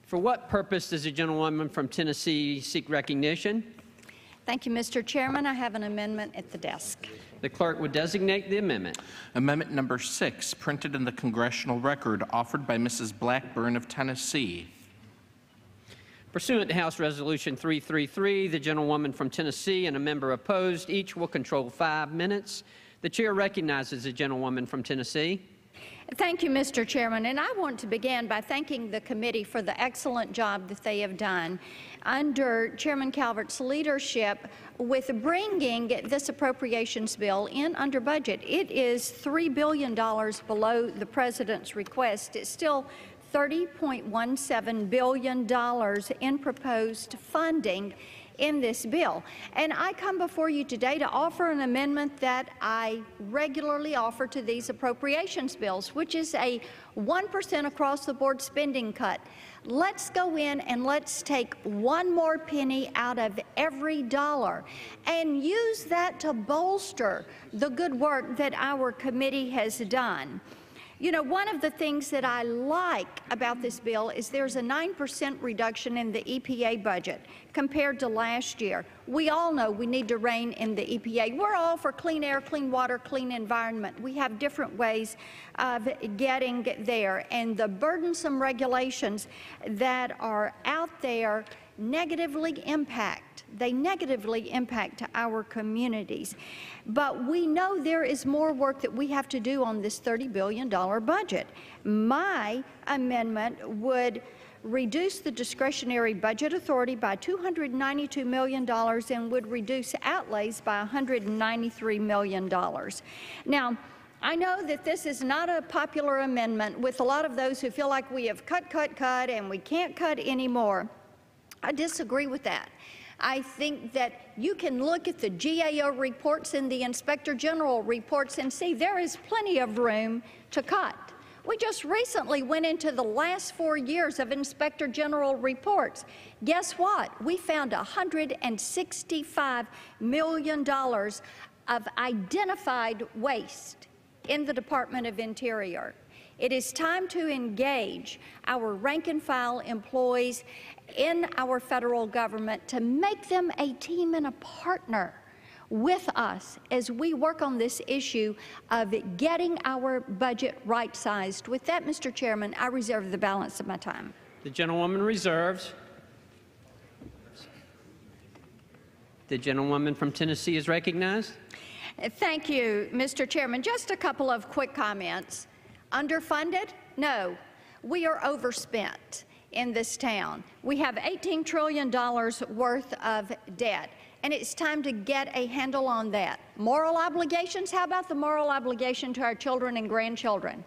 For what purpose does the gentlewoman from Tennessee seek recognition? Thank you, Mr. Chairman. I have an amendment at the desk. The clerk would designate the amendment. Amendment number 6, printed in the congressional record, offered by Mrs. Blackburn of Tennessee. Pursuant to House Resolution 333, the gentlewoman from Tennessee and a member opposed each will control 5 minutes. The chair recognizes the gentlewoman from Tennessee. Thank you, Mr. Chairman. And I want to begin by thanking the committee for the excellent job that they have done under Chairman Calvert's leadership with bringing this appropriations bill in under budget. It is $3 billion below the President's request. It's still $30.17 billion in proposed funding in this bill. And I come before you today to offer an amendment that I regularly offer to these appropriations bills, which is a 1% across-the-board spending cut. Let's go in and let's take one more penny out of every dollar and use that to bolster the good work that our committee has done. You know, one of the things that I like about this bill is there's a 9% reduction in the EPA budget compared to last year. We all know we need to rein in the EPA. We're all for clean air, clean water, clean environment. We have different ways of getting there, and the burdensome regulations that are out there negatively impact our communities. But we know there is more work that we have to do on this $30 billion budget. My amendment would reduce the discretionary budget authority by $292 million and would reduce outlays by $193 million. Now, I know that this is not a popular amendment with a lot of those who feel like we have cut, and we can't cut anymore. I disagree with that. I think that you can look at the GAO reports and the Inspector General reports and see there is plenty of room to cut. We just recently went into the last 4 years of Inspector General reports. Guess what? We found $165 million of identified waste in the Department of Interior. It is time to engage our rank-and-file employees in our federal government to make them a team and a partner with us as we work on this issue of getting our budget right-sized. With that, Mr. Chairman, I reserve the balance of my time. The gentlewoman reserves. The gentlewoman from Tennessee is recognized. Thank you, Mr. Chairman. Just a couple of quick comments. Underfunded? No. We are overspent in this town. We have $18 trillion worth of debt, and it's time to get a handle on that. Moral obligations? How about the moral obligation to our children and grandchildren?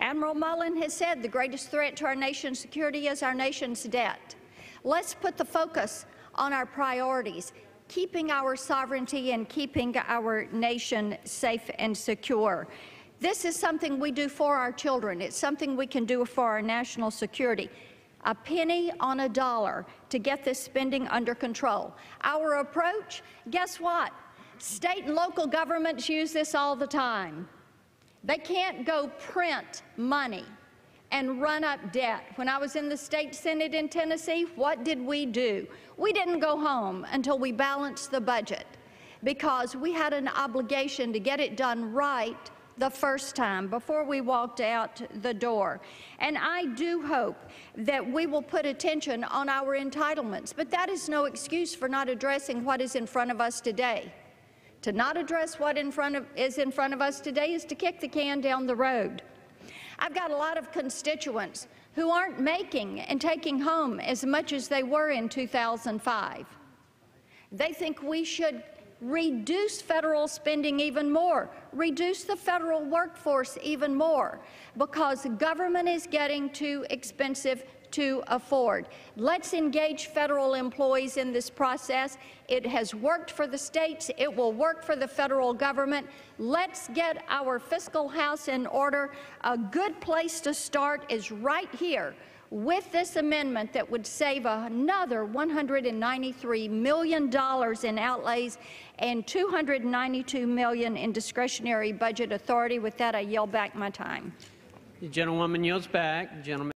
Admiral Mullen has said the greatest threat to our nation's security is our nation's debt. Let's put the focus on our priorities, keeping our sovereignty and keeping our nation safe and secure. This is something we do for our children. It's something we can do for our national security. A penny on a dollar to get this spending under control. Our approach, guess what? State and local governments use this all the time. They can't go print money and run up debt. When I was in the state Senate in Tennessee, what did we do? We didn't go home until we balanced the budget because we had an obligation to get it done right the first time before we walked out the door. And I do hope that we will put attention on our entitlements, but that is no excuse for not addressing what is in front of us today. To not address what is in front of us today is to kick the can down the road. I've got a lot of constituents who aren't making and taking home as much as they were in 2005. They think we should reduce federal spending even more, reduce the federal workforce even more, because government is getting too expensive to afford. Let's engage federal employees in this process. It has worked for the states. It will work for the federal government. Let's get our fiscal house in order. A good place to start is right here with this amendment that would save another $193 million in outlays and $292 million in discretionary budget authority. With that, I yield back my time. The gentlewoman yields back. The gentleman